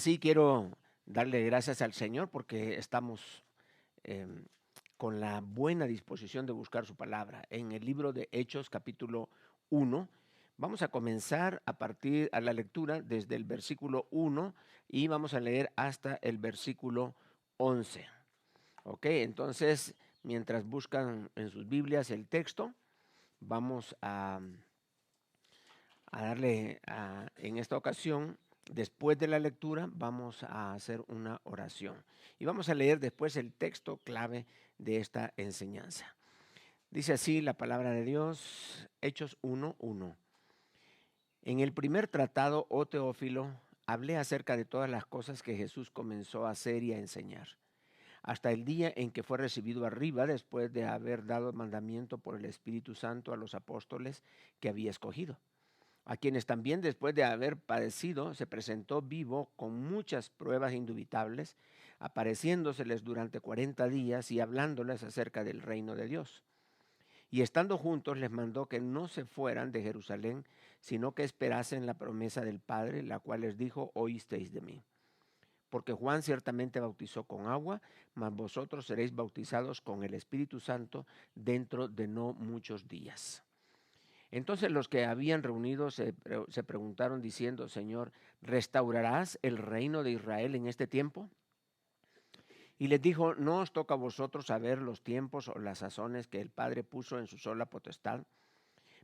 así quiero darle gracias al Señor porque estamos em, con la buena disposición de buscar su palabra. En el libro de Hechos, capítulo 1, vamos a comenzar a partir a la lectura desde el versículo 1 y vamos a leer hasta el versículo 11. Ok, entonces, mientras buscan en sus Biblias el texto, vamos a darle en esta ocasión, después de la lectura, vamos a hacer una oración. Y vamos a leer después el texto clave de esta enseñanza. Dice así la palabra de Dios, Hechos 1:1. En el primer tratado, oh Teófilo, hablé acerca de todas las cosas que Jesús comenzó a hacer y a enseñar, hasta el día en que fue recibido arriba, después de haber dado mandamiento por el Espíritu Santo a los apóstoles que había escogido, a quienes también después de haber padecido se presentó vivo con muchas pruebas indubitables, apareciéndoseles durante 40 días y hablándoles acerca del reino de Dios. Y estando juntos les mandó que no se fueran de Jerusalén, sino que esperasen la promesa del Padre, la cual les dijo: oísteis de mí. Porque Juan ciertamente bautizó con agua, mas vosotros seréis bautizados con el Espíritu Santo dentro de no muchos días. Entonces los que habían reunido se preguntaron diciendo: Señor, ¿restaurarás el reino de Israel en este tiempo? Y les dijo: no os toca a vosotros saber los tiempos o las sazones que el Padre puso en su sola potestad,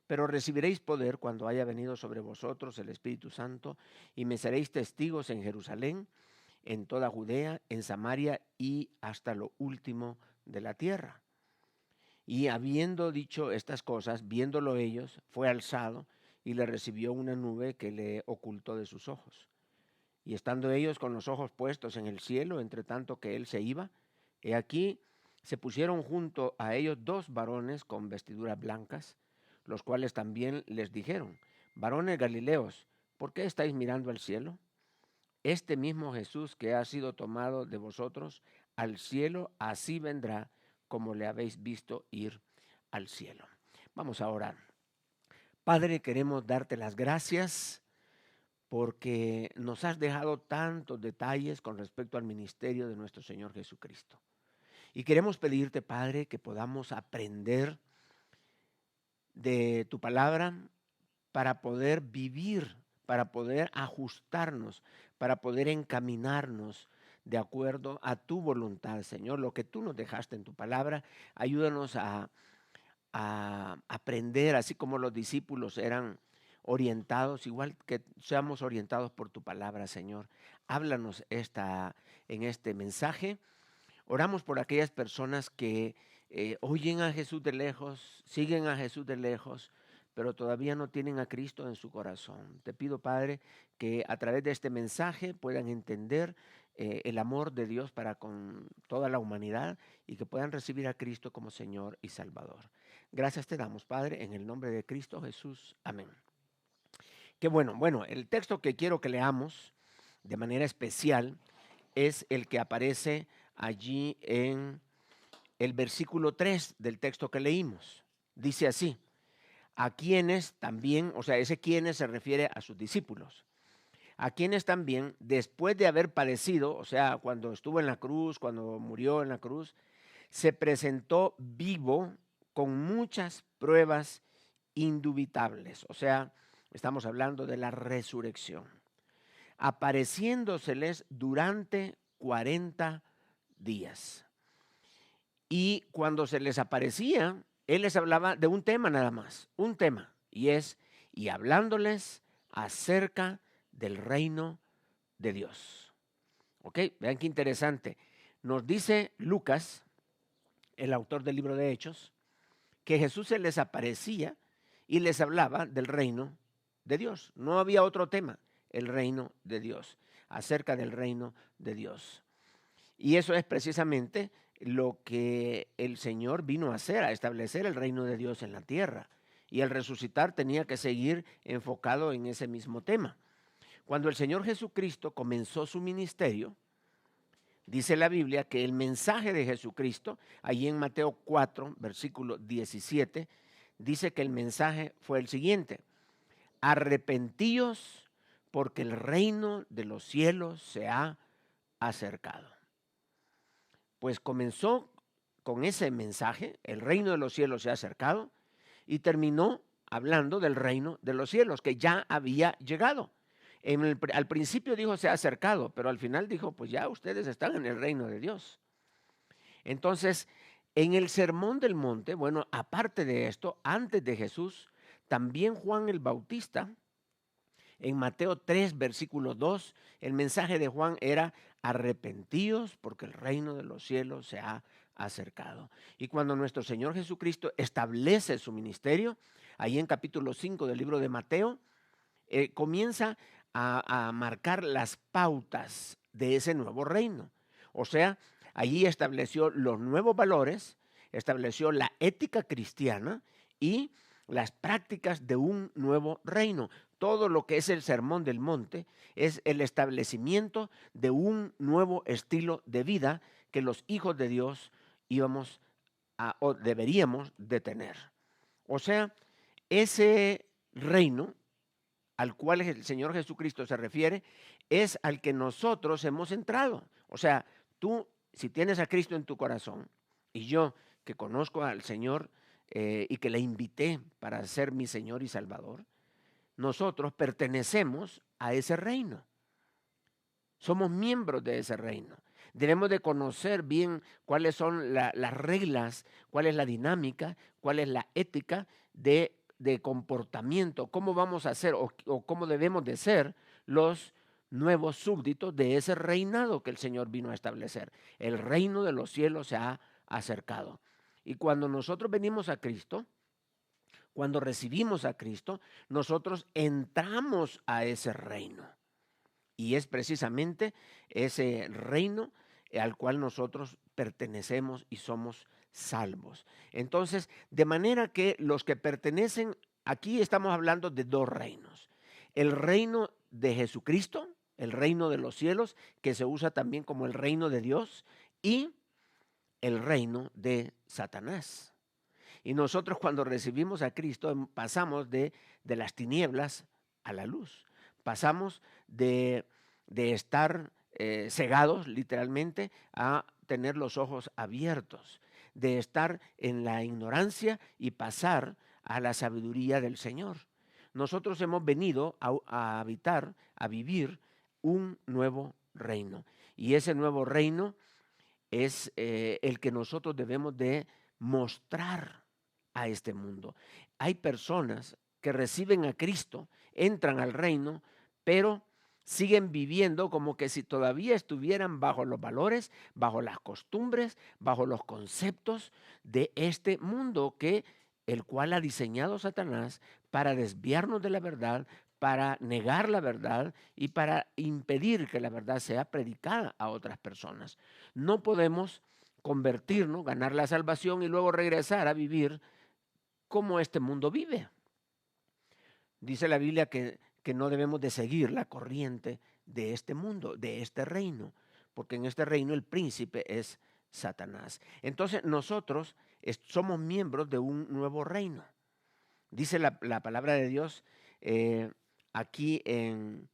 pero recibiréis poder cuando haya venido sobre vosotros el Espíritu Santo, y me seréis testigos en Jerusalén, en toda Judea, en Samaria y hasta lo último de la tierra. Y habiendo dicho estas cosas, viéndolo ellos, fue alzado y le recibió una nube que le ocultó de sus ojos. Y estando ellos con los ojos puestos en el cielo, entre tanto que él se iba, he aquí se pusieron junto a ellos dos varones con vestiduras blancas, los cuales también les dijeron: varones Galileos, ¿por qué estáis mirando al cielo? Este mismo Jesús que ha sido tomado de vosotros al cielo, así vendrá como le habéis visto ir al cielo. Vamos a orar. Padre, queremos darte las gracias porque nos has dejado tantos detalles con respecto al ministerio de nuestro Señor Jesucristo. Y queremos pedirte, Padre, que podamos aprender de tu palabra para poder vivir, para poder ajustarnos, para poder encaminarnos de acuerdo a tu voluntad, Señor. Lo que tú nos dejaste en tu palabra, ayúdanos a aprender, así como los discípulos eran orientados, igual que seamos orientados por tu palabra, Señor. Háblanos en este mensaje. Oramos por aquellas personas que oyen a Jesús de lejos, siguen a Jesús de lejos, pero todavía no tienen a Cristo en su corazón. Te pido, Padre, que a través de este mensaje puedan entender el amor de Dios para con toda la humanidad y que puedan recibir a Cristo como Señor y Salvador. Gracias te damos, Padre, en el nombre de Cristo Jesús. Amén. Qué bueno. Bueno, el texto que quiero que leamos de manera especial es el que aparece allí en el versículo 3 del texto que leímos. Dice así: a quienes también, o sea, ese quienes se refiere a sus discípulos, a quienes también, después de haber padecido, o sea, cuando estuvo en la cruz, cuando murió en la cruz, se presentó vivo con muchas pruebas indubitables. O sea, estamos hablando de la resurrección, apareciéndoseles durante 40 días. Y cuando se les aparecía, él les hablaba de un tema nada más, un tema, y hablándoles acerca del reino de Dios. ¿Ok? Vean qué interesante. Nos dice Lucas, el autor del libro de Hechos, que Jesús se les aparecía y les hablaba del reino de Dios. No había otro tema, el reino de Dios, acerca del reino de Dios. Y eso es precisamente lo que el Señor vino a hacer, a establecer el reino de Dios en la tierra. Y el resucitar tenía que seguir enfocado en ese mismo tema. Cuando el Señor Jesucristo comenzó su ministerio, dice la Biblia que el mensaje de Jesucristo, allí en Mateo 4, versículo 17, dice que el mensaje fue el siguiente: arrepentíos, porque el reino de los cielos se ha acercado. Pues comenzó con ese mensaje, el reino de los cielos se ha acercado, y terminó hablando del reino de los cielos, que ya había llegado. Al principio dijo se ha acercado, pero al final dijo, pues ya ustedes están en el reino de Dios. Entonces, en el Sermón del Monte, bueno, aparte de esto, antes de Jesús, también Juan el Bautista, en Mateo 3, versículo 2, el mensaje de Juan era arrepentíos porque el reino de los cielos se ha acercado. Y cuando nuestro Señor Jesucristo establece su ministerio, ahí en capítulo 5 del libro de Mateo, comienza a marcar las pautas de ese nuevo reino. O sea, allí estableció los nuevos valores, estableció la ética cristiana y las prácticas de un nuevo reino. Todo lo que es el Sermón del Monte es el establecimiento de un nuevo estilo de vida que los hijos de Dios íbamos o deberíamos de tener. O sea, ese reino al cual el Señor Jesucristo se refiere es al que nosotros hemos entrado. O sea, tú, si tienes a Cristo en tu corazón, y yo que conozco al Señor y que le invité para ser mi Señor y Salvador, nosotros pertenecemos a ese reino. Somos miembros de ese reino. Debemos de conocer bien cuáles son las reglas, cuál es la dinámica, cuál es la ética de comportamiento, cómo vamos a ser o cómo debemos de ser los nuevos súbditos de ese reinado que el Señor vino a establecer. El reino de los cielos se ha acercado. Y cuando nosotros venimos a Cristo, cuando recibimos a Cristo, nosotros entramos a ese reino. Y es precisamente ese reino al cual nosotros pertenecemos y somos salvos. Entonces, de manera que los que pertenecen, aquí estamos hablando de dos reinos. El reino de Jesucristo, el reino de los cielos, que se usa también como el reino de Dios, y el reino de Satanás. Y nosotros cuando recibimos a Cristo pasamos de las tinieblas a la luz. Pasamos de estar cegados literalmente a tener los ojos abiertos, de estar en la ignorancia y pasar a la sabiduría del Señor. Nosotros hemos venido a habitar, a vivir un nuevo reino. Y ese nuevo reino es el que nosotros debemos de mostrar a este mundo. Hay personas que reciben a Cristo, entran al reino, pero siguen viviendo como que si todavía estuvieran bajo los valores, bajo las costumbres, bajo los conceptos de este mundo el cual ha diseñado Satanás para desviarnos de la verdad, para negar la verdad y para impedir que la verdad sea predicada a otras personas. No podemos convertirnos, ganar la salvación y luego regresar a vivir como este mundo vive. Dice la Biblia que no debemos de seguir la corriente de este mundo, de este reino, porque en este reino el príncipe es Satanás. Entonces nosotros somos miembros de un nuevo reino. Dice la palabra de Dios aquí en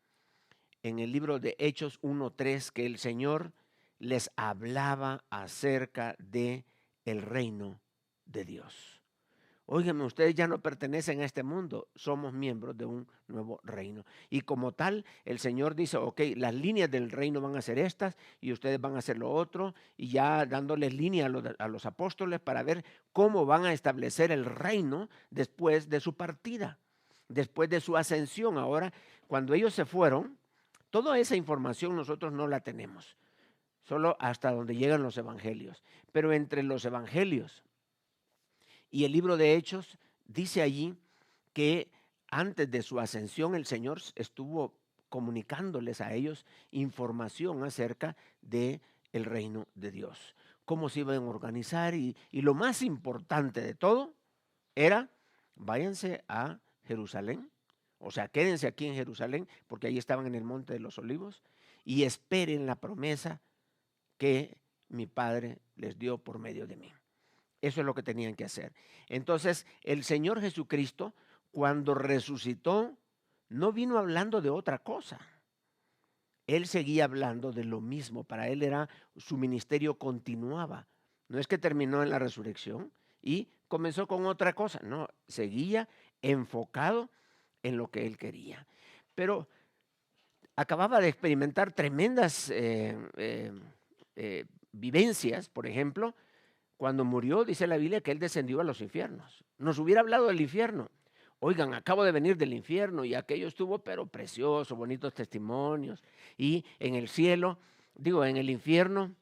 el libro de Hechos 1:3 que el Señor les hablaba acerca de el reino de Dios. Óigame, ustedes ya no pertenecen a este mundo, somos miembros de un nuevo reino. Y como tal, el Señor dice, ok, las líneas del reino van a ser estas y ustedes van a hacer lo otro, y ya dándoles línea a los apóstoles para ver cómo van a establecer el reino después de su partida, después de su ascensión. Ahora, cuando ellos se fueron, toda esa información nosotros no la tenemos, solo hasta donde llegan los evangelios. Pero entre los evangelios y el libro de Hechos dice allí que antes de su ascensión el Señor estuvo comunicándoles a ellos información acerca de el reino de Dios, cómo se iban a organizar y lo más importante de todo era váyanse a Jerusalén, o sea, quédense aquí en Jerusalén porque ahí estaban en el Monte de los Olivos y esperen la promesa que mi Padre les dio por medio de mí. Eso es lo que tenían que hacer. Entonces, el Señor Jesucristo, cuando resucitó no vino hablando de otra cosa. Él seguía hablando de lo mismo. Para él era, su ministerio continuaba. No es que terminó en la resurrección y comenzó con otra cosa. No, seguía enfocado en lo que él quería. Pero acababa de experimentar tremendas vivencias. Por ejemplo, cuando murió, dice la Biblia que él descendió a los infiernos. Nos hubiera hablado del infierno. Oigan, acabo de venir del infierno y aquello estuvo pero precioso, bonitos testimonios. Y en el cielo, digo, en el infierno,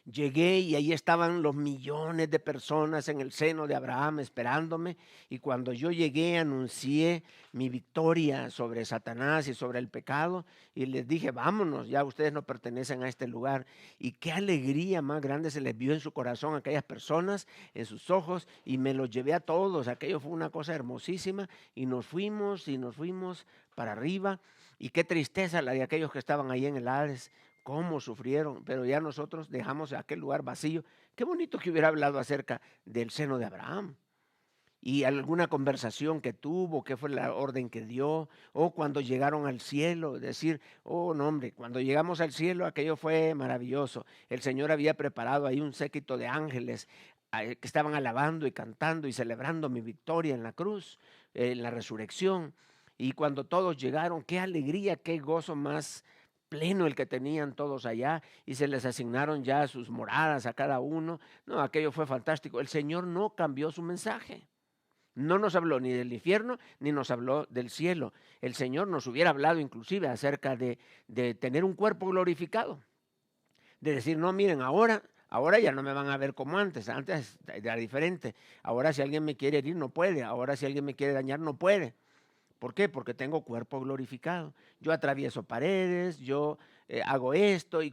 llegué y ahí estaban los millones de personas en el seno de Abraham esperándome. Y cuando yo llegué, anuncié mi victoria sobre Satanás y sobre el pecado. Y les dije, vámonos, ya ustedes no pertenecen a este lugar. Y qué alegría más grande se les vio en su corazón a aquellas personas, en sus ojos. Y me los llevé a todos. Aquello fue una cosa hermosísima. Y nos fuimos para arriba. Y qué tristeza la de aquellos que estaban ahí en el Hades. Cómo sufrieron, pero ya nosotros dejamos aquel lugar vacío. Qué bonito que hubiera hablado acerca del seno de Abraham y alguna conversación que tuvo, qué fue la orden que dio, o cuando llegaron al cielo, decir, oh no hombre, cuando llegamos al cielo aquello fue maravilloso. El Señor había preparado ahí un séquito de ángeles que estaban alabando y cantando y celebrando mi victoria en la cruz, en la resurrección. Y cuando todos llegaron, qué alegría, qué gozo más pleno el que tenían todos allá, y se les asignaron ya sus moradas a cada uno. No, aquello fue fantástico. El Señor no cambió su mensaje. No nos habló ni del infierno ni nos habló del cielo. El Señor nos hubiera hablado inclusive acerca de tener un cuerpo glorificado. De decir, no, miren, ahora ya no me van a ver como antes. Antes era diferente. Ahora si alguien me quiere herir no puede. Ahora si alguien me quiere dañar no puede. ¿Por qué? Porque tengo cuerpo glorificado. Yo atravieso paredes, yo hago esto y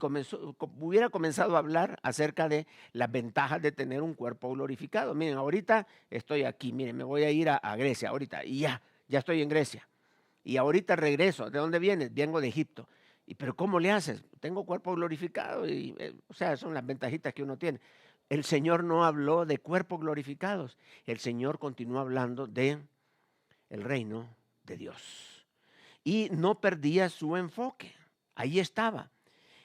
hubiera comenzado a hablar acerca de las ventajas de tener un cuerpo glorificado. Miren, ahorita estoy aquí, miren, me voy a ir a Grecia ahorita y ya estoy en Grecia. Y ahorita regreso. ¿De dónde vienes? Vengo de Egipto. ¿Pero cómo le haces? Tengo cuerpo glorificado y, o sea, son las ventajitas que uno tiene. El Señor no habló de cuerpos glorificados. El Señor continuó hablando de el reino de Dios. Y no perdía su enfoque. Ahí estaba.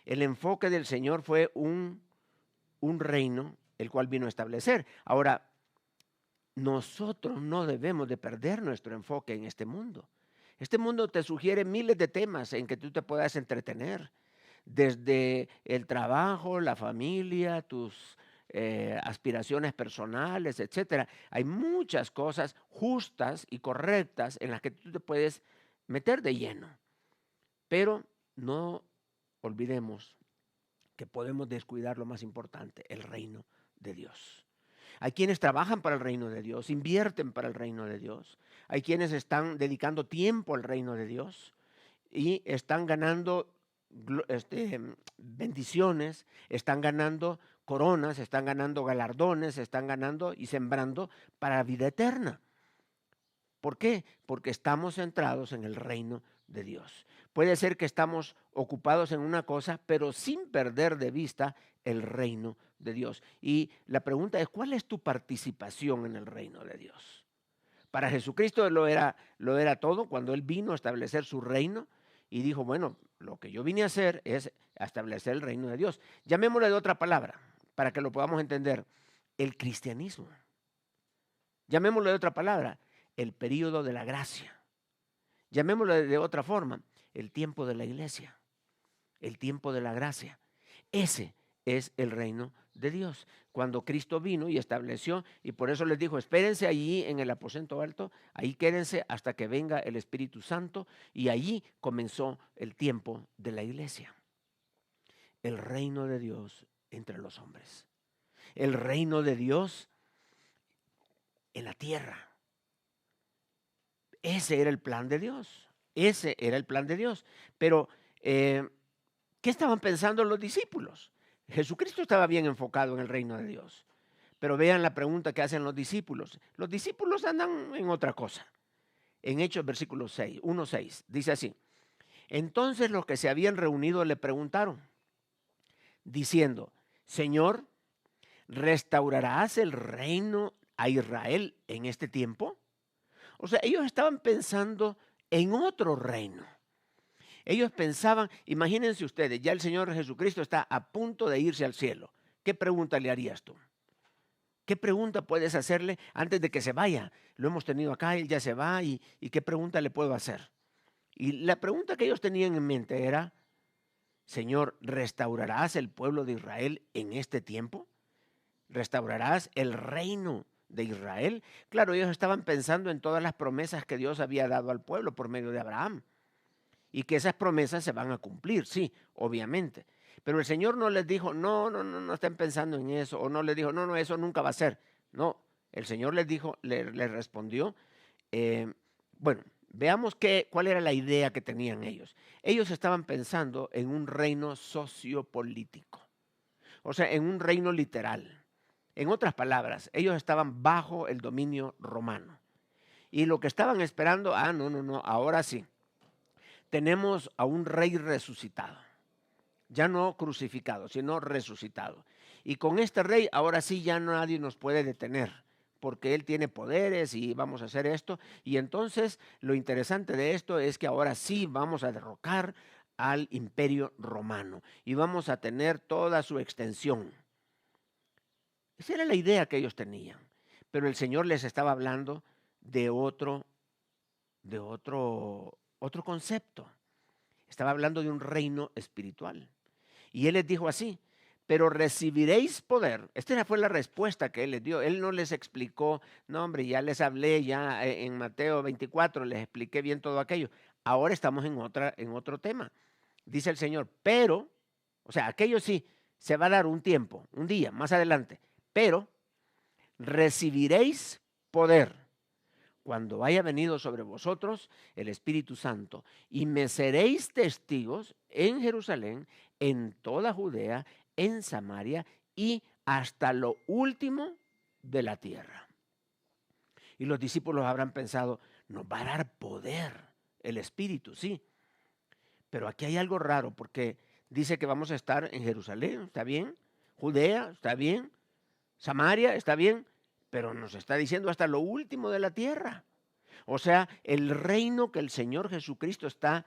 El enfoque del Señor fue un reino el cual vino a establecer. Ahora, nosotros no debemos de perder nuestro enfoque en este mundo. Este mundo te sugiere miles de temas en que tú te puedas entretener. Desde el trabajo, la familia, tus aspiraciones personales, etcétera. Hay muchas cosas justas y correctas en las que tú te puedes meter de lleno. Pero no olvidemos que podemos descuidar lo más importante, el reino de Dios. Hay quienes trabajan para el reino de Dios, invierten para el reino de Dios. Hay quienes están dedicando tiempo al reino de Dios y están ganando bendiciones, están ganando coronas, están ganando galardones, están ganando y sembrando para la vida eterna. ¿Por qué? Porque estamos centrados en el reino de Dios. Puede ser que estamos ocupados en una cosa, pero sin perder de vista el reino de Dios. Y la pregunta es, ¿cuál es tu participación en el reino de Dios? Para Jesucristo lo era todo cuando Él vino a establecer su reino y dijo, bueno, lo que yo vine a hacer es a establecer el reino de Dios. Llamémosle de otra palabra para que lo podamos entender, el cristianismo. Llamémosle de otra palabra, el período de la gracia. Llamémosle de otra forma, el tiempo de la iglesia, el tiempo de la gracia. Ese es el reino de Dios. Cuando Cristo vino y estableció, y por eso les dijo, espérense allí en el aposento alto, ahí quédense hasta que venga el Espíritu Santo, y allí comenzó el tiempo de la iglesia. El reino de Dios entre los hombres. El reino de Dios en la tierra. Ese era el plan de Dios. Ese era el plan de Dios. Pero, ¿qué estaban pensando los discípulos? Jesucristo estaba bien enfocado en el reino de Dios. Pero vean la pregunta que hacen los discípulos. Los discípulos andan en otra cosa. En Hechos versículo 6, 1:6, dice así. Entonces los que se habían reunido le preguntaron, diciendo, Señor, ¿restaurarás el reino a Israel en este tiempo? O sea, ellos estaban pensando en otro reino. Ellos pensaban, imagínense ustedes, ya el Señor Jesucristo está a punto de irse al cielo. ¿Qué pregunta le harías tú? ¿Qué pregunta puedes hacerle antes de que se vaya? Lo hemos tenido acá, él ya se va y ¿qué pregunta le puedo hacer? Y la pregunta que ellos tenían en mente era, Señor, ¿restaurarás el pueblo de Israel en este tiempo? ¿Restaurarás el reino de Israel? Claro, ellos estaban pensando en todas las promesas que Dios había dado al pueblo por medio de Abraham y que esas promesas se van a cumplir, sí, obviamente. Pero el Señor no les dijo, no estén pensando en eso, o no les dijo, no, eso nunca va a ser. No, el Señor les dijo, les respondió, eh, bueno, veamos cuál era la idea que tenían ellos. Ellos estaban pensando en un reino sociopolítico, o sea, en un reino literal. En otras palabras, ellos estaban bajo el dominio romano. Y lo que estaban esperando, no, ahora sí. Tenemos a un rey resucitado, ya no crucificado, sino resucitado. Y con este rey ahora sí ya nadie nos puede detener, porque él tiene poderes y vamos a hacer esto. Y entonces lo interesante de esto es que ahora sí vamos a derrocar al imperio romano y vamos a tener toda su extensión. Esa era la idea que ellos tenían. Pero el Señor les estaba hablando de otro concepto. Estaba hablando de un reino espiritual. Y Él les dijo así, pero recibiréis poder. Esta fue la respuesta que Él les dio. Él no les explicó, no hombre, ya les hablé, ya en Mateo 24 les expliqué bien todo aquello. Ahora estamos en otro tema. Dice el Señor, pero, o sea, aquello sí, se va a dar un tiempo, un día más adelante, pero recibiréis poder cuando haya venido sobre vosotros el Espíritu Santo, y me seréis testigos en Jerusalén, en toda Judea, en Samaria y hasta lo último de la tierra. Y los discípulos habrán pensado, nos va a dar poder el Espíritu, sí. Pero aquí hay algo raro porque dice que vamos a estar en Jerusalén, ¿está bien? Judea, ¿está bien? Samaria, ¿está bien? Pero nos está diciendo hasta lo último de la tierra. O sea, el reino que el Señor Jesucristo está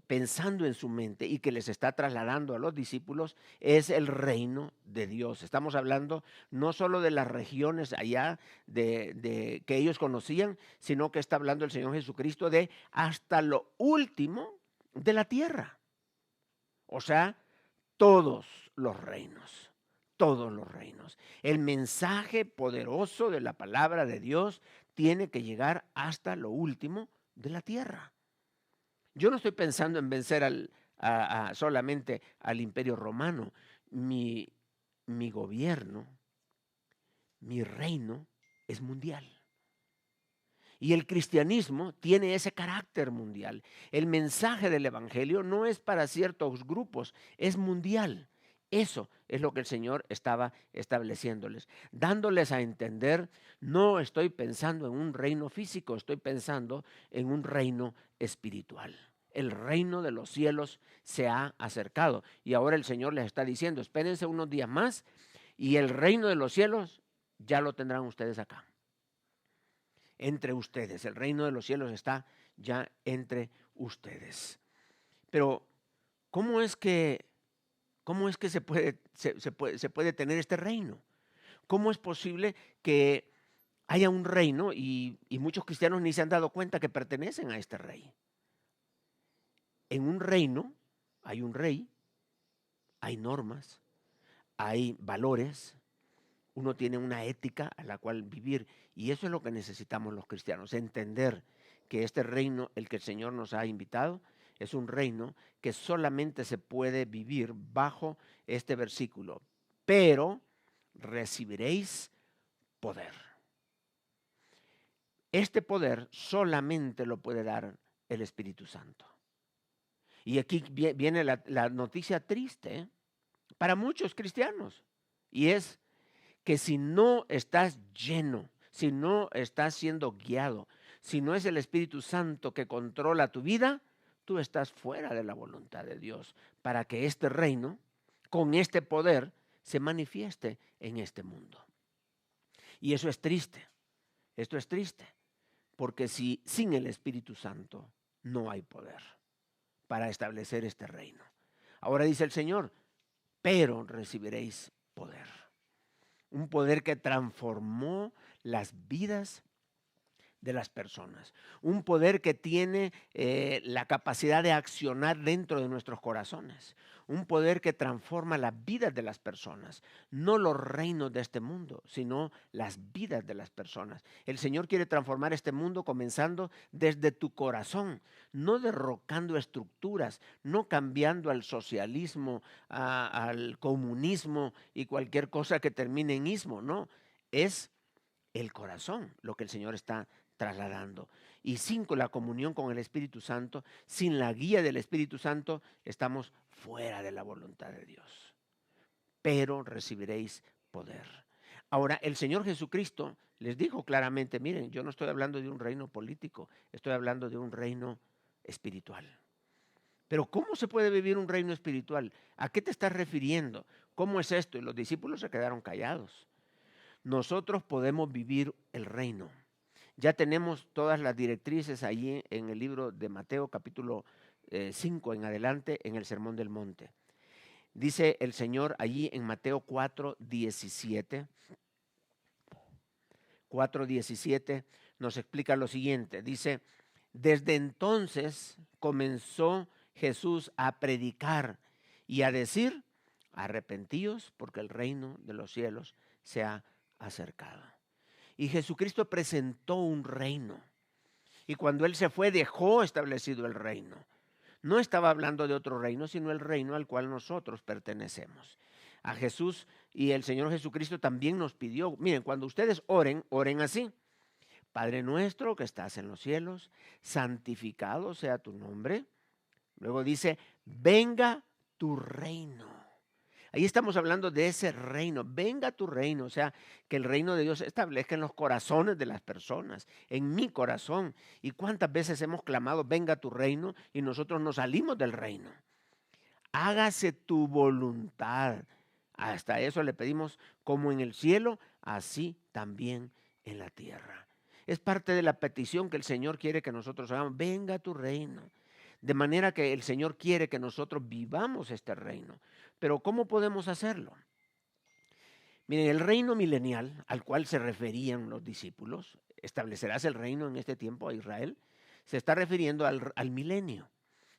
pensando en su mente y que les está trasladando a los discípulos es el reino de Dios. Estamos hablando no solo de las regiones allá que ellos conocían, sino que está hablando el Señor Jesucristo de hasta lo último de la tierra. O sea, todos los reinos, todos los reinos. El mensaje poderoso de la palabra de Dios tiene que llegar hasta lo último de la tierra. Yo no estoy pensando en vencer solamente al imperio romano. Mi gobierno, mi reino es mundial. Y el cristianismo tiene ese carácter mundial. El mensaje del evangelio no es para ciertos grupos, es mundial. Eso es lo que el Señor estaba estableciéndoles, dándoles a entender, no estoy pensando en un reino físico, estoy pensando en un reino espiritual. El reino de los cielos se ha acercado y ahora el Señor les está diciendo, espérense unos días más y el reino de los cielos ya lo tendrán ustedes acá. Entre ustedes, el reino de los cielos está ya entre ustedes. Pero, ¿cómo es que se puede tener este reino? ¿Cómo es posible que haya un reino y muchos cristianos ni se han dado cuenta que pertenecen a este rey? En un reino hay un rey, hay normas, hay valores, uno tiene una ética a la cual vivir y eso es lo que necesitamos los cristianos, entender que este reino, el que el Señor nos ha invitado, es un reino que solamente se puede vivir bajo este versículo, pero recibiréis poder. Este poder solamente lo puede dar el Espíritu Santo. Y aquí viene la noticia triste para muchos cristianos y es que si no estás lleno, si no estás siendo guiado, si no es el Espíritu Santo que controla tu vida, tú estás fuera de la voluntad de Dios para que este reino, con este poder, se manifieste en este mundo. Y eso es triste, esto es triste, porque si sin el Espíritu Santo no hay poder para establecer este reino. Ahora dice el Señor, pero recibiréis poder. Un poder que transformó las vidas de las personas. Un poder que tiene la capacidad de accionar dentro de nuestros corazones. Un poder que transforma las vidas de las personas. No los reinos de este mundo, sino las vidas de las personas. El Señor quiere transformar este mundo comenzando desde tu corazón. No derrocando estructuras, no cambiando al socialismo, al comunismo y cualquier cosa que termine en ismo. No, es el corazón lo que el Señor está trasladando. Y sin la comunión con el Espíritu Santo, sin la guía del Espíritu Santo, estamos fuera de la voluntad de Dios. Pero recibiréis poder. Ahora, el Señor Jesucristo les dijo claramente, miren, yo no estoy hablando de un reino político, estoy hablando de un reino espiritual. Pero ¿cómo se puede vivir un reino espiritual? ¿A qué te estás refiriendo? ¿Cómo es esto? Y los discípulos se quedaron callados. Nosotros podemos vivir el reino. Ya tenemos todas las directrices allí en el libro de Mateo capítulo 5 en adelante en el Sermón del Monte. Dice el Señor allí en Mateo 4:17. 4:17 nos explica lo siguiente. Dice, desde entonces comenzó Jesús a predicar y a decir, arrepentíos porque el reino de los cielos se ha acercado. Y Jesucristo presentó un reino. Y cuando Él se fue, dejó establecido el reino. No estaba hablando de otro reino, sino el reino al cual nosotros pertenecemos. A Jesús y el Señor Jesucristo también nos pidió, miren, cuando ustedes oren, oren así. Padre nuestro que estás en los cielos, santificado sea tu nombre. Luego dice, venga tu reino. Ahí estamos hablando de ese reino. Venga tu reino, o sea, que el reino de Dios se establezca en los corazones de las personas, en mi corazón. ¿Y cuántas veces hemos clamado, venga tu reino, y nosotros nos salimos del reino? Hágase tu voluntad. Hasta eso le pedimos, como en el cielo, así también en la tierra. Es parte de la petición que el Señor quiere que nosotros hagamos. Venga tu reino. De manera que el Señor quiere que nosotros vivamos este reino. Pero ¿cómo podemos hacerlo? Miren, el reino milenial al cual se referían los discípulos, establecerás el reino en este tiempo a Israel, se está refiriendo al milenio.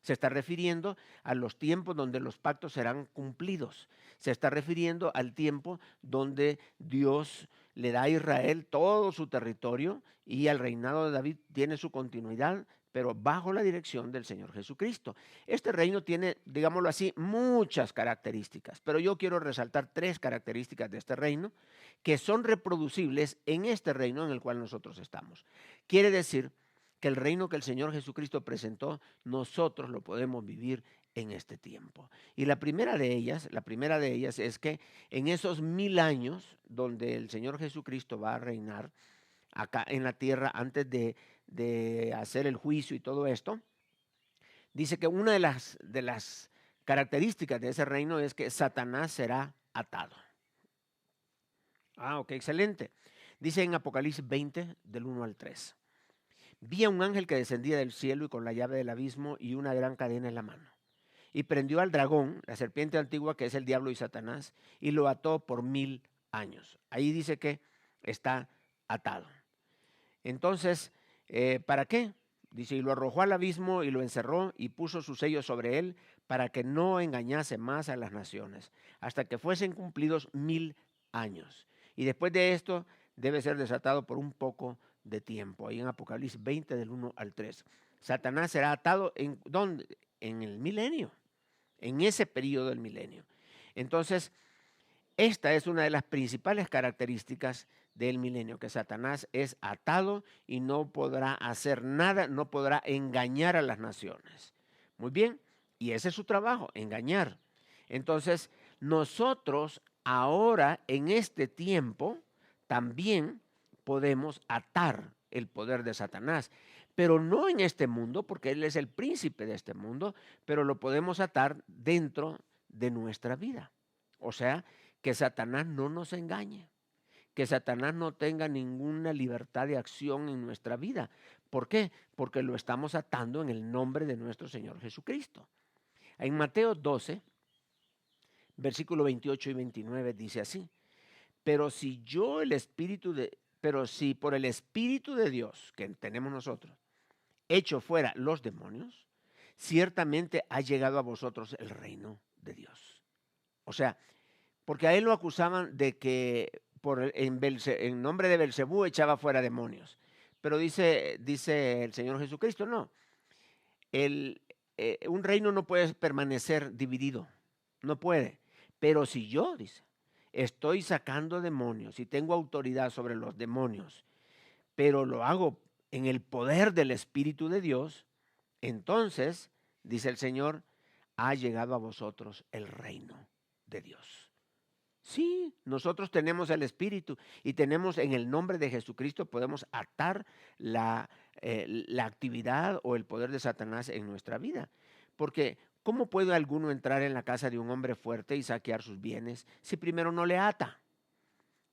Se está refiriendo a los tiempos donde los pactos serán cumplidos. Se está refiriendo al tiempo donde Dios le da a Israel todo su territorio y al reinado de David tiene su continuidad, pero bajo la dirección del Señor Jesucristo. Este reino tiene, digámoslo así, muchas características, pero yo quiero resaltar 3 características de este reino que son reproducibles en este reino en el cual nosotros estamos. Quiere decir que el reino que el Señor Jesucristo presentó, nosotros lo podemos vivir en este tiempo. Y la primera de ellas es que en esos 1000 años donde el Señor Jesucristo va a reinar acá en la tierra antes de hacer el juicio y todo esto, dice que una de las características de ese reino es que Satanás será atado. Ok, excelente. Dice en Apocalipsis 20, del 1 al 3. Vi a un ángel que descendía del cielo y con la llave del abismo y una gran cadena en la mano. Y prendió al dragón, la serpiente antigua que es el diablo y Satanás, y lo ató por 1000 años. Ahí dice que está atado. Entonces, ¿para qué? Dice, y lo arrojó al abismo y lo encerró y puso su sello sobre él para que no engañase más a las naciones, hasta que fuesen cumplidos 1000 años. Y después de esto debe ser desatado por un poco de tiempo. Ahí en Apocalipsis 20 del 1 al 3. Satanás será atado ¿en dónde? En el milenio, en ese periodo del milenio. Entonces, esta es una de las principales características del milenio, que Satanás es atado y no podrá hacer nada, no podrá engañar a las naciones. Muy bien, y ese es su trabajo, engañar. Entonces, nosotros ahora en este tiempo también podemos atar el poder de Satanás, pero no en este mundo, porque él es el príncipe de este mundo, pero lo podemos atar dentro de nuestra vida. O sea, que Satanás no nos engañe, que Satanás no tenga ninguna libertad de acción en nuestra vida, ¿Por qué? Porque lo estamos atando en el nombre de nuestro Señor Jesucristo. En Mateo 12, versículo 28 y 29 dice así: pero si por el Espíritu de Dios que tenemos nosotros, echo fuera los demonios, ciertamente ha llegado a vosotros el reino de Dios. O sea, porque a él lo acusaban de que en nombre de Belcebú echaba fuera demonios. Pero dice el Señor Jesucristo, no, un reino no puede permanecer dividido, no puede. Pero si yo, dice, estoy sacando demonios y tengo autoridad sobre los demonios, pero lo hago en el poder del Espíritu de Dios, entonces, dice el Señor, ha llegado a vosotros el reino de Dios. Sí, nosotros tenemos el Espíritu y tenemos en el nombre de Jesucristo, podemos atar la actividad o el poder de Satanás en nuestra vida. Porque ¿cómo puede alguno entrar en la casa de un hombre fuerte y saquear sus bienes si primero no le ata?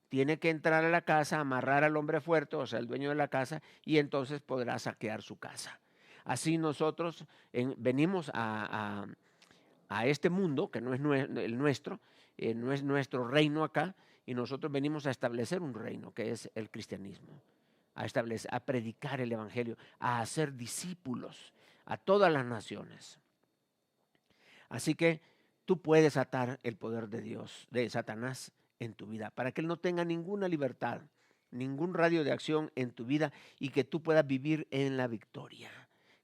Tiene que entrar a la casa, amarrar al hombre fuerte, o sea, el dueño de la casa, y entonces podrá saquear su casa. Así nosotros venimos a este mundo, que no es el nuestro, no es nuestro reino acá, y nosotros venimos a establecer un reino, que es el cristianismo, a predicar el evangelio, a hacer discípulos a todas las naciones. Así que tú puedes atar el poder de Dios, de Satanás, en tu vida, para que él no tenga ninguna libertad, ningún radio de acción en tu vida y que tú puedas vivir en la victoria.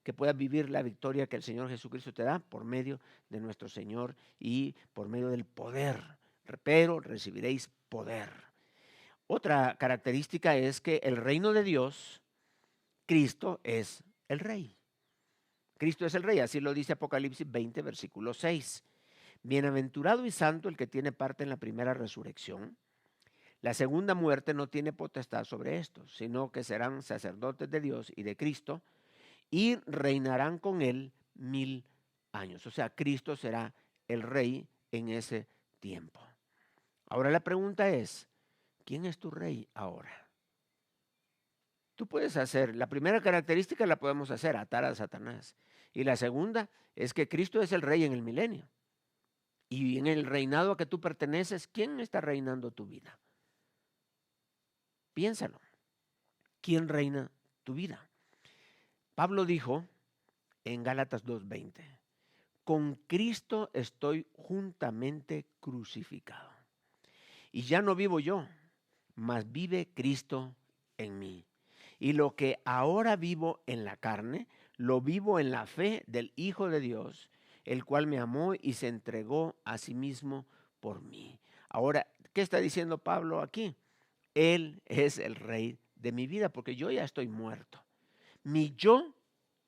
Que puedas vivir la victoria que el Señor Jesucristo te da por medio de nuestro Señor y por medio del poder. Pero recibiréis poder. Otra característica es que el reino de Dios, Cristo es el Rey. Cristo es el Rey, así lo dice Apocalipsis 20, versículo 6. Bienaventurado y santo el que tiene parte en la primera resurrección. La segunda muerte no tiene potestad sobre estos, sino que serán sacerdotes de Dios y de Cristo y reinarán con él 1000 años. O sea, Cristo será el rey en ese tiempo. Ahora la pregunta es, ¿quién es tu rey ahora? Tú puedes hacer, la primera característica la podemos hacer, atar a Satanás. Y la segunda es que Cristo es el rey en el milenio. Y en el reinado a que tú perteneces, ¿quién está reinando tu vida? Piénsalo. ¿Quién reina tu vida? Pablo dijo en Gálatas 2:20, con Cristo estoy juntamente crucificado. Y ya no vivo yo, mas vive Cristo en mí. Y lo que ahora vivo en la carne, lo vivo en la fe del Hijo de Dios, el cual me amó y se entregó a sí mismo por mí. Ahora, ¿qué está diciendo Pablo aquí? Él es el rey de mi vida porque yo ya estoy muerto. Mi yo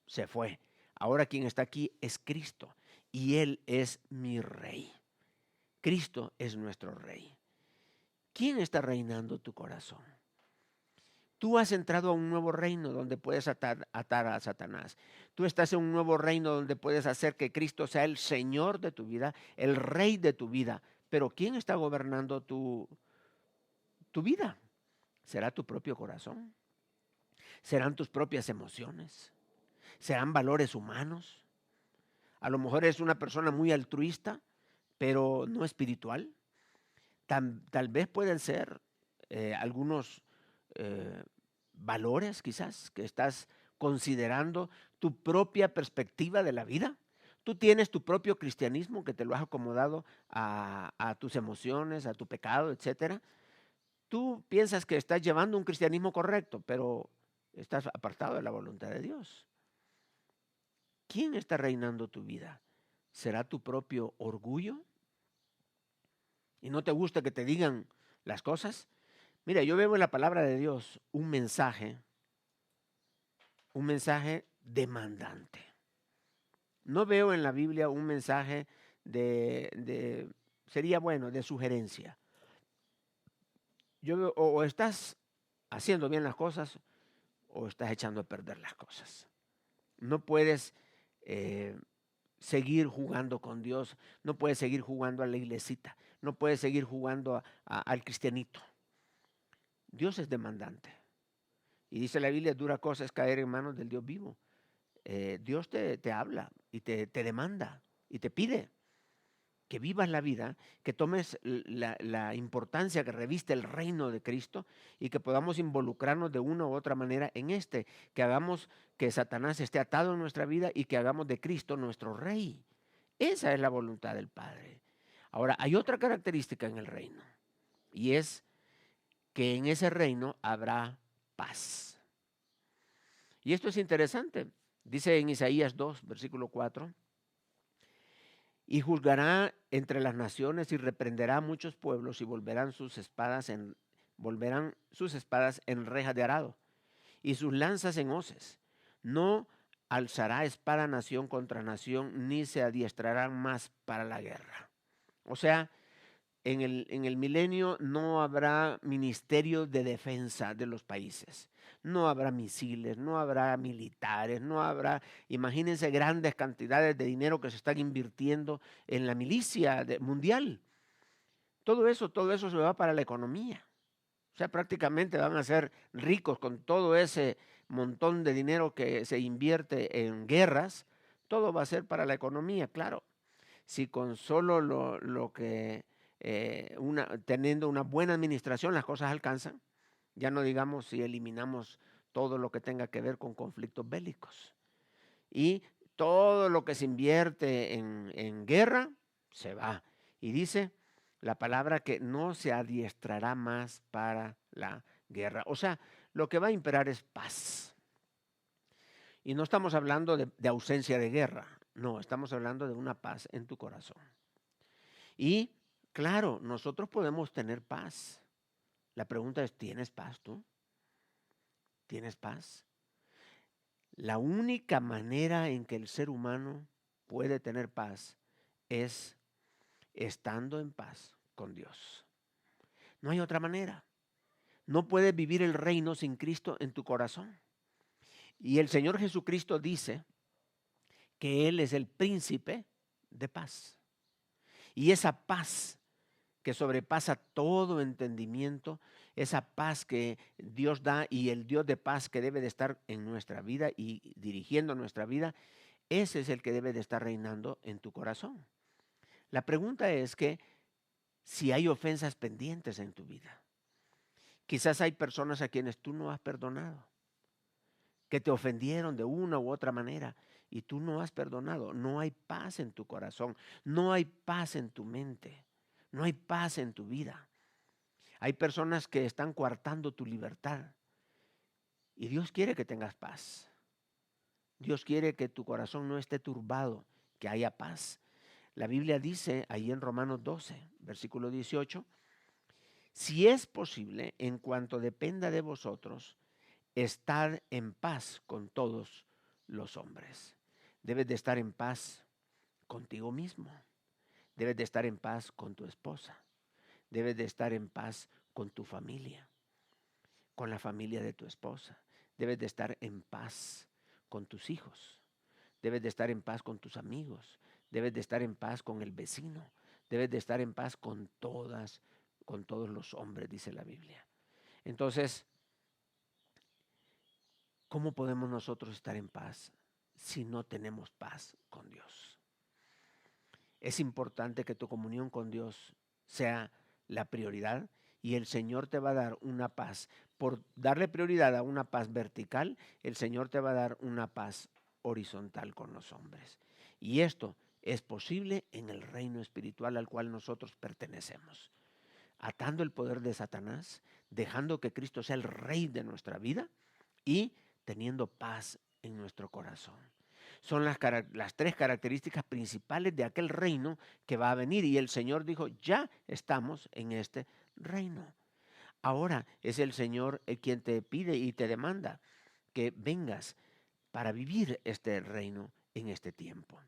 se fue. Ahora quien está aquí es Cristo y Él es mi rey. Cristo es nuestro rey. ¿Quién está reinando tu corazón? Tú has entrado a un nuevo reino donde puedes atar a Satanás. Tú estás en un nuevo reino donde puedes hacer que Cristo sea el Señor de tu vida, el Rey de tu vida. Pero ¿quién está gobernando tu vida? ¿Será tu propio corazón? ¿Serán tus propias emociones? ¿Serán valores humanos? A lo mejor es una persona muy altruista, pero no espiritual. Tal vez pueden ser algunos valores quizás que estás considerando tu propia perspectiva de la vida. Tú tienes tu propio cristianismo que te lo has acomodado a tus emociones, a tu pecado, etcétera. Tú piensas que estás llevando un cristianismo correcto, pero estás apartado de la voluntad de Dios. ¿Quién está reinando tu vida? ¿Será tu propio orgullo? ¿Y no te gusta que te digan las cosas? Mira, yo veo en la palabra de Dios un mensaje demandante. No veo en la Biblia un mensaje sería bueno, de sugerencia. Yo veo, o estás haciendo bien las cosas o estás echando a perder las cosas. No puedes seguir jugando con Dios, no puedes seguir jugando a la iglesita, no puedes seguir jugando al cristianito. Dios es demandante. Y dice la Biblia, dura cosa es caer en manos del Dios vivo. Dios te habla y te demanda y te pide que vivas la vida, que tomes la importancia que reviste el reino de Cristo y que podamos involucrarnos de una u otra manera en que hagamos que Satanás esté atado en nuestra vida y que hagamos de Cristo nuestro rey. Esa es la voluntad del Padre. Ahora, hay otra característica en el reino y es que en ese reino habrá paz. Y esto es interesante. Dice en Isaías 2, versículo 4. Y juzgará entre las naciones y reprenderá a muchos pueblos y volverán sus espadas en rejas de arado y sus lanzas en hoces. No alzará espada nación contra nación, ni se adiestrarán más para la guerra. O sea, en el milenio no habrá ministerio de defensa de los países. No habrá misiles, no habrá militares, no habrá, imagínense grandes cantidades de dinero que se están invirtiendo en la milicia mundial. Todo eso se va para la economía. O sea, prácticamente van a ser ricos con todo ese montón de dinero que se invierte en guerras. Todo va a ser para la economía, claro. Si con solo lo que teniendo una buena administración las cosas alcanzan, ya no digamos si eliminamos todo lo que tenga que ver con conflictos bélicos. Y todo lo que se invierte en guerra se va. Y dice la palabra que no se adiestrará más para la guerra. O sea, lo que va a imperar es paz. Y no estamos hablando de ausencia de guerra, no, estamos hablando de una paz en tu corazón. Y claro, nosotros podemos tener paz. La pregunta es, ¿tienes paz tú? ¿Tienes paz? La única manera en que el ser humano puede tener paz es estando en paz con Dios. No hay otra manera. No puedes vivir el reino sin Cristo en tu corazón. Y el Señor Jesucristo dice que Él es el príncipe de paz. Y esa paz que sobrepasa todo entendimiento, esa paz que Dios da y el Dios de paz que debe de estar en nuestra vida y dirigiendo nuestra vida, ese es el que debe de estar reinando en tu corazón. La pregunta es que si hay ofensas pendientes en tu vida, quizás hay personas a quienes tú no has perdonado, que te ofendieron de una u otra manera y tú no has perdonado. No hay paz en tu corazón, no hay paz en tu mente, no hay paz en tu vida. Hay personas que están coartando tu libertad y Dios quiere que tengas paz. Dios quiere que tu corazón no esté turbado, que haya paz. La Biblia dice ahí en Romanos 12, versículo 18, si es posible, en cuanto dependa de vosotros, estad en paz con todos los hombres. Debes de estar en paz contigo mismo. Debes de estar en paz con tu esposa. Debes de estar en paz con tu familia, con la familia de tu esposa. Debes de estar en paz con tus hijos. Debes de estar en paz con tus amigos. Debes de estar en paz con el vecino. Debes de estar en paz con todos los hombres, dice la Biblia. Entonces, ¿cómo podemos nosotros estar en paz si no tenemos paz con Dios? Es importante que tu comunión con Dios sea la prioridad y el Señor te va a dar una paz. Por darle prioridad a una paz vertical, el Señor te va a dar una paz horizontal con los hombres. Y esto es posible en el reino espiritual al cual nosotros pertenecemos. Atando el poder de Satanás, dejando que Cristo sea el rey de nuestra vida y teniendo paz en nuestro corazón. Son las tres características principales de aquel reino que va a venir. Y el Señor dijo, ya estamos en este reino. Ahora es el Señor quien te pide y te demanda que vengas para vivir este reino en este tiempo.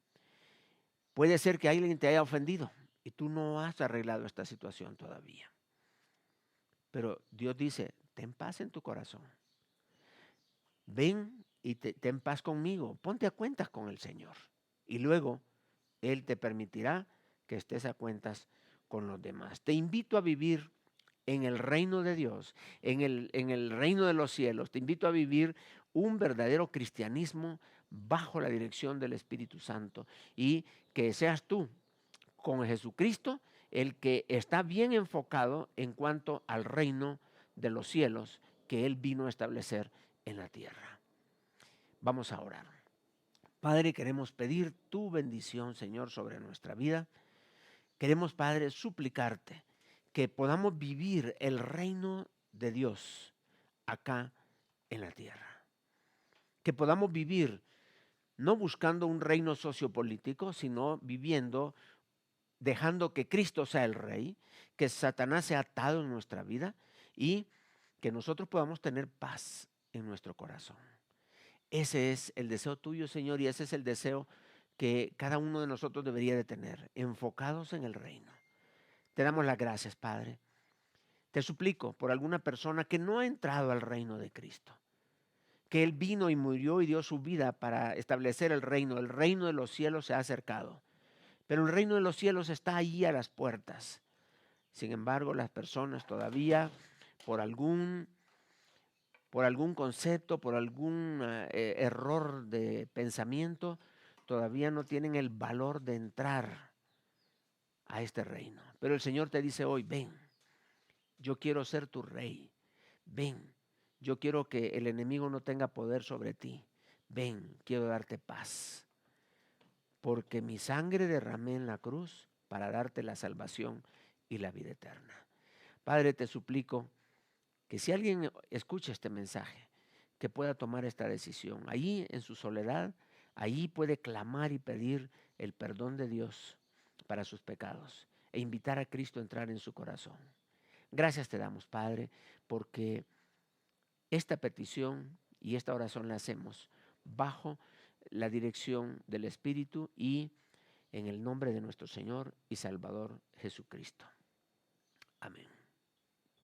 Puede ser que alguien te haya ofendido y tú no has arreglado esta situación todavía. Pero Dios dice, ten paz en tu corazón. Ven y ten paz conmigo, ponte a cuentas con el Señor. Y luego Él te permitirá que estés a cuentas con los demás. Te invito a vivir en el reino de Dios, en el reino de los cielos. Te invito a vivir un verdadero cristianismo bajo la dirección del Espíritu Santo y que seas tú con Jesucristo el que está bien enfocado en cuanto al reino de los cielos que Él vino a establecer en la tierra. Vamos a orar. Padre, queremos pedir tu bendición, Señor, sobre nuestra vida. Queremos, Padre, suplicarte que podamos vivir el reino de Dios acá en la tierra. Que podamos vivir no buscando un reino sociopolítico, sino viviendo, dejando que Cristo sea el rey, que Satanás sea atado en nuestra vida y que nosotros podamos tener paz en nuestro corazón. Ese es el deseo tuyo, Señor, y ese es el deseo que cada uno de nosotros debería de tener, enfocados en el reino. Te damos las gracias, Padre. Te suplico por alguna persona que no ha entrado al reino de Cristo, que Él vino y murió y dio su vida para establecer el reino de los cielos se ha acercado, pero el reino de los cielos está allí a las puertas. Sin embargo, las personas todavía, por algún concepto, por algún error de pensamiento, todavía no tienen el valor de entrar a este reino. Pero el Señor te dice hoy, ven, yo quiero ser tu rey, ven, yo quiero que el enemigo no tenga poder sobre ti, ven, quiero darte paz, porque mi sangre derramé en la cruz para darte la salvación y la vida eterna. Padre, te suplico que si alguien escucha este mensaje, que pueda tomar esta decisión. Allí en su soledad, allí puede clamar y pedir el perdón de Dios para sus pecados e invitar a Cristo a entrar en su corazón. Gracias te damos, Padre, porque esta petición y esta oración la hacemos bajo la dirección del Espíritu y en el nombre de nuestro Señor y Salvador Jesucristo. Amén.